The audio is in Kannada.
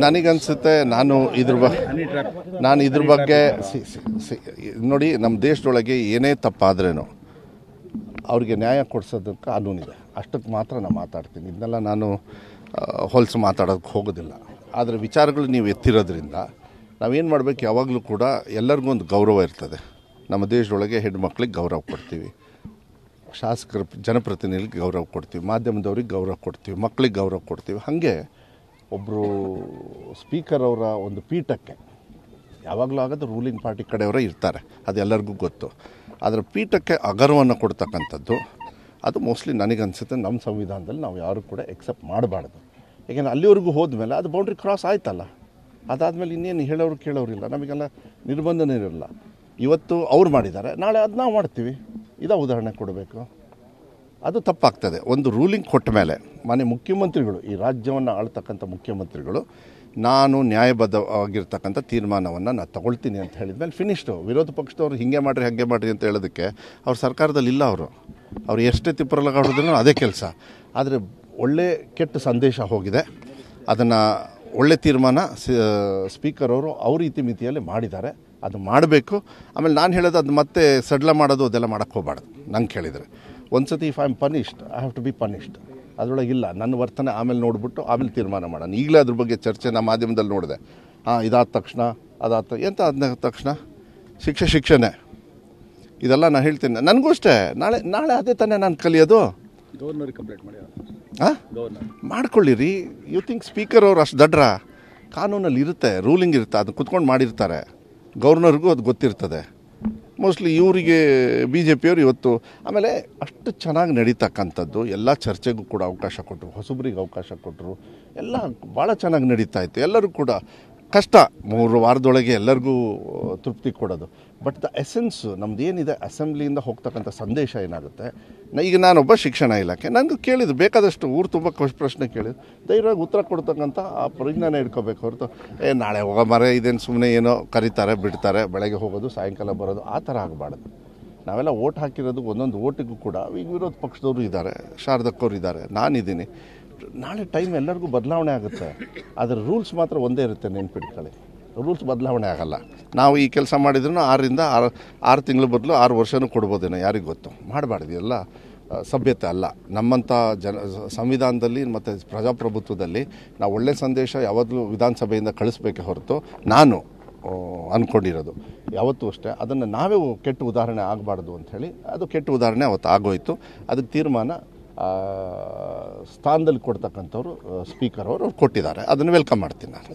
ನನಗನ್ಸುತ್ತೆ ನಾನು ಇದ್ರ ಬಗ್ಗೆ ನೋಡಿ, ನಮ್ಮ ದೇಶದೊಳಗೆ ಏನೇ ತಪ್ಪಾದ್ರೇನು ಅವ್ರಿಗೆ ನ್ಯಾಯ ಕೊಡಿಸೋದಕ್ಕೆ ಕಾನೂನಿದೆ. ಅಷ್ಟಕ್ಕೆ ಮಾತ್ರ ನಾನು ಮಾತಾಡ್ತೀನಿ. ಇದನ್ನೆಲ್ಲ ನಾನು ಹೊಲಸು ಮಾತಾಡೋಕ್ಕೆ ಹೋಗೋದಿಲ್ಲ. ಆದರೆ ವಿಚಾರಗಳು ನೀವು ಎತ್ತಿರೋದ್ರಿಂದ ನಾವೇನು ಮಾಡಬೇಕು, ಯಾವಾಗಲೂ ಕೂಡ ಎಲ್ಲರಿಗೂ ಒಂದು ಗೌರವ ಇರ್ತದೆ. ನಮ್ಮ ದೇಶದೊಳಗೆ ಹೆಣ್ಮಕ್ಳಿಗೆ ಗೌರವ ಕೊಡ್ತೀವಿ, ಶಾಸಕರ ಜನಪ್ರತಿನಿಧಿಗಳಿಗೆ ಗೌರವ ಕೊಡ್ತೀವಿ, ಮಾಧ್ಯಮದವ್ರಿಗೆ ಗೌರವ ಕೊಡ್ತೀವಿ, ಮಕ್ಕಳಿಗೆ ಗೌರವ ಕೊಡ್ತೀವಿ. ಹಾಗೆ ಒಬ್ಬರು ಸ್ಪೀಕರ್ ಅವರ ಒಂದು ಪೀಠಕ್ಕೆ ಯಾವಾಗಲೂ ಆಗೋದು ರೂಲಿಂಗ್ ಪಾರ್ಟಿ ಕಡೆಯವರೇ ಇರ್ತಾರೆ, ಅದೆಲ್ಲರಿಗೂ ಗೊತ್ತು. ಅದರ ಪೀಠಕ್ಕೆ ಅಗೌರವವನ್ನು ಕೊಡ್ತಕ್ಕಂಥದ್ದು ಅದು ಮೋಸ್ಟ್ಲಿ ನನಗನ್ಸುತ್ತೆ ನಮ್ಮ ಸಂವಿಧಾನದಲ್ಲಿ ನಾವು ಯಾರು ಕೂಡ ಎಕ್ಸೆಪ್ಟ್ ಮಾಡಬಾರ್ದು. ಯಾಕೆಂದರೆ ಅಲ್ಲಿವರೆಗೂ ಹೋದ್ಮೇಲೆ ಅದು ಬೌಂಡ್ರಿ ಕ್ರಾಸ್ ಆಯ್ತಲ್ಲ, ಅದಾದಮೇಲೆ ಇನ್ನೇನು ಹೇಳೋರು ಕೇಳೋರಿಲ್ಲ, ನಮಗೆಲ್ಲ ನಿರ್ಬಂಧನೇ ಇರಲ್ಲ. ಇವತ್ತು ಅವ್ರು ಮಾಡಿದ್ದಾರೆ, ನಾಳೆ ಅದು ನಾವು ಮಾಡ್ತೀವಿ. ಇದೇ ಉದಾಹರಣೆ ಕೊಡಬೇಕು, ಅದು ತಪ್ಪಾಗ್ತದೆ. ಒಂದು ರೂಲಿಂಗ್ ಕೊಟ್ಟ ಮೇಲೆ ಮನೆ ಮುಖ್ಯಮಂತ್ರಿಗಳು, ಈ ರಾಜ್ಯವನ್ನು ಆಳ್ತಕ್ಕಂಥ ಮುಖ್ಯಮಂತ್ರಿಗಳು, ನಾನು ನ್ಯಾಯಬದ್ಧವಾಗಿರ್ತಕ್ಕಂಥ ತೀರ್ಮಾನವನ್ನು ನಾನು ತಗೊಳ್ತೀನಿ ಅಂತ ಹೇಳಿದ್ಮೇಲೆ ಫಿನಿಶ್ಡು. ವಿರೋಧ ಪಕ್ಷದವ್ರು ಹಿಂಗೆ ಮಾಡಿರಿ ಹಾಗೆ ಮಾಡಿರಿ ಅಂತ ಹೇಳೋದಕ್ಕೆ ಅವ್ರ ಸರ್ಕಾರದಲ್ಲಿ ಇಲ್ಲ. ಅವರು ಎಷ್ಟೇ ತಿಪ್ಪರಲಾಗಾಡೋದ್ರೂ ಅದೇ ಕೆಲಸ. ಆದರೆ ಒಳ್ಳೆ ಕೆಟ್ಟ ಸಂದೇಶ ಹೋಗಿದೆ. ಅದನ್ನು ಒಳ್ಳೆ ತೀರ್ಮಾನ ಸ್ಪೀಕರ್ ಅವರು ಅವ್ರ ಇತಿಮಿತಿಯಲ್ಲಿ ಮಾಡಿದ್ದಾರೆ, ಅದು ಮಾಡಬೇಕು. ಆಮೇಲೆ ನಾನು ಹೇಳೋದು ಅದು ಮತ್ತೆ ಸಡ್ಲ ಮಾಡೋದು ಅದೆಲ್ಲ ಮಾಡೋಕ್ಕೆ ಹೋಗಬಾರ್ದು. ನಂಗೆ ಕೇಳಿದರೆ ಒಂದು ಸತಿ if I am punished I have to be punished. ಅದರೊಳಗಿಲ್ಲ ನನ್ನ ವರ್ತನೆ ಆಮೇಲೆ ನೋಡಿಬಿಟ್ಟು ಆಮೇಲೆ ತೀರ್ಮಾನ ಮಾಡೋಣ. ಈಗಲೇ ಅದ್ರ ಬಗ್ಗೆ ಚರ್ಚೆ ನಮ್ಮ ಮಾಧ್ಯಮದಲ್ಲಿ ನೋಡಿದೆ. ಇದಾದ ತಕ್ಷಣ ಎಂತ ಆದ ತಕ್ಷಣ ಶಿಕ್ಷೆನೇ ಇದೆಲ್ಲ ನಾನು ಹೇಳ್ತೀನಿ. ನನಗೂ ಅಷ್ಟೇ, ನಾಳೆ ಅದೇ ತಾನೇ ನಾನು ಕಲಿಯೋದು. ಗವರ್ನರ್ ಕಂಪ್ಲೇಂಟ್ ಮಾಡಿ ಮಾಡ್ಕೊಳ್ಳಿರಿ. ಯು ಥಿಂಕ್ ಸ್ಪೀಕರ್ ಅವರು ಅಷ್ಟು ದಡ್ರ? ಕಾನೂನಲ್ಲಿ ಇರುತ್ತೆ, ರೂಲಿಂಗ್ ಇರುತ್ತೆ, ಅದನ್ನು ಕುತ್ಕೊಂಡು ಮಾಡಿರ್ತಾರೆ. ಗವರ್ನರ್ಗೂ ಅದು ಗೊತ್ತಿರ್ತದೆ. ಮೋಸ್ಟ್ಲಿ ಇವರಿಗೆ BJPಯವರು ಇವತ್ತು ಆಮೇಲೆ ಅಷ್ಟು ಚೆನ್ನಾಗಿ ನಡೀತಕ್ಕಂಥದ್ದು ಎಲ್ಲ ಚರ್ಚೆಗೂ ಕೂಡ ಅವಕಾಶ ಕೊಟ್ಟರು, ಹೊಸಬರಿಗೆ ಅವಕಾಶ ಕೊಟ್ಟರು, ಎಲ್ಲ ಭಾಳ ಚೆನ್ನಾಗಿ ನಡೀತಾ ಇತ್ತು. ಎಲ್ಲರೂ ಕೂಡ ಕಷ್ಟ 3 ವಾರದೊಳಗೆ ಎಲ್ಲರಿಗೂ ತೃಪ್ತಿ ಕೊಡೋದು. ಬಟ್ ದ ಎಸೆನ್ಸು ನಮ್ದು ಏನಿದೆ, ಅಸೆಂಬ್ಲಿಯಿಂದ ಹೋಗ್ತಕ್ಕಂಥ ಸಂದೇಶ ಏನಾಗುತ್ತೆ. ಈಗ ನಾನೊಬ್ಬ ಶಿಕ್ಷಣ ಇಲಾಖೆ, ನನಗೂ ಕೇಳಿದ್ರು ಬೇಕಾದಷ್ಟು ಊರು ತುಂಬ ಪ್ರಶ್ನೆ ಕೇಳಿದ್ರು, ಧೈರ್ಯವಾಗಿ ಉತ್ತರ ಕೊಡ್ತಕ್ಕಂಥ ಆ ಪರಿಜ್ಞಾನ ಇಟ್ಕೋಬೇಕು ಹೊರತು ನಾಳೆ ಹೋಗೋ ಮರೆ ಇದೇನು ಸುಮ್ಮನೆ ಏನೋ ಕರೀತಾರೆ ಬಿಡ್ತಾರೆ, ಬೆಳಗ್ಗೆ ಹೋಗೋದು ಸಾಯಂಕಾಲ ಬರೋದು, ಆ ಥರ ಆಗಬಾರ್ದು. ನಾವೆಲ್ಲ ಓಟ್ ಹಾಕಿರೋದು ಒಂದೊಂದು ಓಟಿಗೂ ಕೂಡ ಈಗ ವಿರೋಧ ಪಕ್ಷದವರು ಇದ್ದಾರೆ, ಶಾರದಕ್ಕವ್ರು ಇದ್ದಾರೆ, ನಾನಿದ್ದೀನಿ. ನಾಳೆ ಟೈಮ್ ಎಲ್ಲರಿಗೂ ಬದಲಾವಣೆ ಆಗುತ್ತೆ. ಅದರ ರೂಲ್ಸ್ ಮಾತ್ರ ಒಂದೇ ಇರುತ್ತೆ, ನೆನ್ಪಿಟ್ಕೊಳ್ಳಿ. ರೂಲ್ಸ್ ಬದಲಾವಣೆ ಆಗಲ್ಲ. ನಾವು ಈ ಕೆಲಸ ಮಾಡಿದ್ರೂ 6 ತಿಂಗಳ ಬದಲು 6 ವರ್ಷನೂ ಕೊಡ್ಬೋದೇನೋ, ಯಾರಿಗೂ ಗೊತ್ತು. ಮಾಡಬಾರ್ದು, ಎಲ್ಲ ಸಭ್ಯತೆ ಅಲ್ಲ. ನಮ್ಮಂಥ ಸಂವಿಧಾನದಲ್ಲಿ ಮತ್ತು ಪ್ರಜಾಪ್ರಭುತ್ವದಲ್ಲಿ ನಾವು ಒಳ್ಳೆಯ ಸಂದೇಶ ಯಾವಾಗಲೂ ವಿಧಾನಸಭೆಯಿಂದ ಕಳಿಸ್ಬೇಕೇ ಹೊರತು ನಾನು ಅಂದ್ಕೊಂಡಿರೋದು ಯಾವತ್ತೂ ಅಷ್ಟೇ ಅದನ್ನು ನಾವೇ ಕೆಟ್ಟ ಉದಾಹರಣೆ ಆಗಬಾರ್ದು ಅಂಥೇಳಿ ಅದು ಕೆಟ್ಟ ಉದಾಹರಣೆ ಅವತ್ತು ಆಗೋಯಿತು. ಅದಕ್ಕೆ ತೀರ್ಮಾನ ಸ್ಥಾನದಲ್ಲಿ ಕೊಡ್ತಕ್ಕಂಥವ್ರು ಸ್ಪೀಕರ್ ಅವರು ಕೊಟ್ಟಿದ್ದಾರೆ. ಅದನ್ನು ವೆಲ್ಕಮ್ ಮಾಡ್ತೀನಿ ನಾನು.